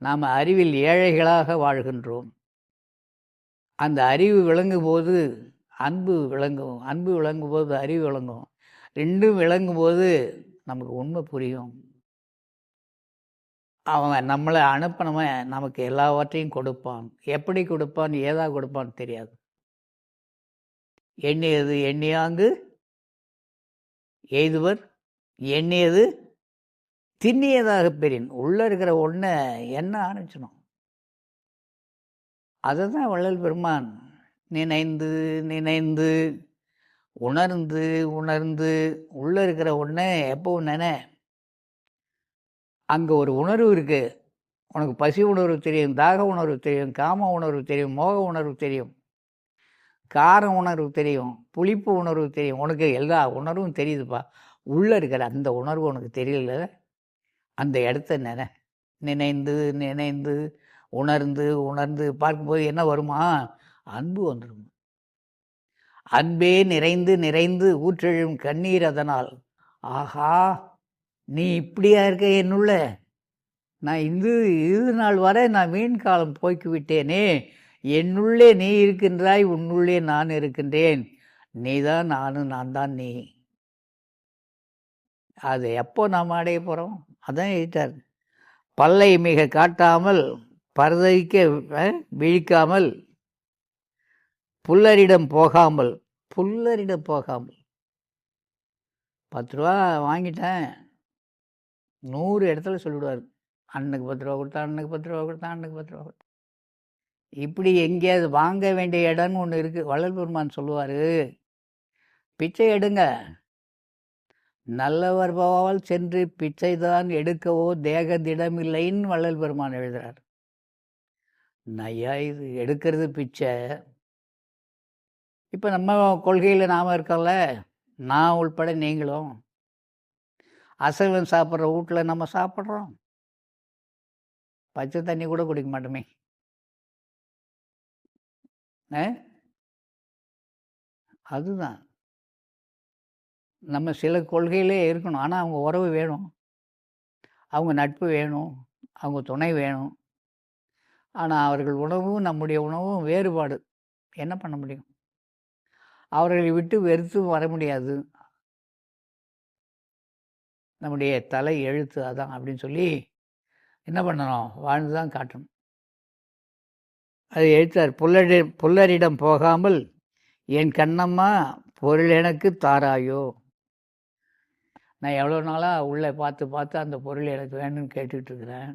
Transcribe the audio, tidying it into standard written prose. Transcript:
நாம் அறிவில் ஏழைகளாக வாழ்கின்றோம். அந்த அறிவு விளங்கும் போது அன்பு விளங்கும், அன்பு விளங்கும் போது அறிவு விளங்கும். ரெண்டும் விளங்கும் போது நமக்கு உண்மை புரியும். அவன் நம்மளை அனுப்பினவன் நமக்கு எல்லாவற்றையும் கொடுப்பான். எப்படி கொடுப்பான், ஏதா கொடுப்பான்னு தெரியாது. எண்ணியது எண்ணியாங்கு எய்துவர், எண்ணியது திண்ணியதாக பெறின். உள்ளே இருக்கிற ஒன்றை என்ன ஆரம்பிச்சணும். அதை தான் வள்ளல் பெருமான் நினைந்து நினைந்து உணர்ந்து உணர்ந்து உள்ளே இருக்கிற ஒன்றை எப்பவும் அங்கே ஒரு உணர்வு இருக்குது. உனக்கு பசி உணர்வு தெரியும், தாக உணர்வு தெரியும், காம உணர்வு தெரியும், மோக உணர்வு தெரியும், கார உணர்வு தெரியும், புளிப்பு உணர்வு தெரியும். உனக்கு எல்லா உணர்வும் தெரியுதுப்பா. உள்ளே இருக்கிற அந்த உணர்வு உனக்கு தெரியல. அந்த இடத்த நினைந்து நினைந்து உணர்ந்து உணர்ந்து பார்க்கும்போது என்ன வருமா? அன்பு வந்துடும். அன்பே நிறைந்து நிறைந்து ஊற்றெழும் கண்ணீர். அதனால் ஆஹா, நீ இப்படியா இருக்க என்னுள்ள, நான் இது நாள் வரை நான் வீண் காலம் போய்க்கு விட்டேனே, என்னுள்ளே நீ இருக்கின்றாய், உன்னுள்ளே நான் இருக்கின்றேன், நீ தான் நானும், நான் தான் நீ. அது எப்போ நாம் அடைய போகிறோம்? அதான் எழுத்தார். பல்லை மிக காட்டாமல் பரதைக்க விழிக்காமல் புல்லரிடம் போகாமல் 10 ரூபா வாங்கிட்டேன், 100 இடத்துல சொல்லிவிடுவார். அண்ணனுக்கு 10 ரூபா கொடுத்தா, அண்ணனுக்கு 10 ரூபா கொடுத்தா, அண்ணனுக்கு 10 ரூபா கொடுத்தா. இப்படி எங்கேயாவது வாங்க வேண்டிய இடம்னு ஒன்று இருக்குது. வள்ளல் பெருமான் சொல்லுவார், பிச்சை எடுங்க, நல்லவர் போவால் சென்று பிச்சைதான் எடுக்கவோ தேகதிடமில்லைன்னு வள்ளல் பெருமான் எழுதுறார். நையா இது எடுக்கிறது பிச்சை. இப்போ நம்ம கொள்கையில் நாம் இருக்கோம்ல, நான் உள்பட நீங்களும் அசைவம் சாப்பிட்ற வீட்டில் நம்ம சாப்பிட்றோம், பச்சை தண்ணி கூட குடிக்க மாட்டோமே. அதுதான் நம்ம சில கொள்கையிலே இருக்கணும். ஆனால் அவங்க உறவு வேணும், அவங்க நட்பு வேணும், அவங்க துணை வேணும். ஆனால் அவர்கள் உணவும் நம்முடைய உணவும் வேறுபாடு. என்ன பண்ண முடியும்? அவர்களை விட்டு வெறுத்து வர முடியாது. நம்முடைய தலை எழுத்து அதான் அப்படின்னு சொல்லி என்ன பண்ணணும்? வாழ்ந்து தான் காட்டணும். அது எழுத்தார். புல்லரிடம் போகாமல் என் கண்ணம்மா பொருள் எனக்கு தாராயோ. நான் எவ்வளோ நாளாக உள்ளே பார்த்து பார்த்து அந்த பொருள் எனக்கு வேணும்னு கேட்டுக்கிட்டு இருக்கிறேன்.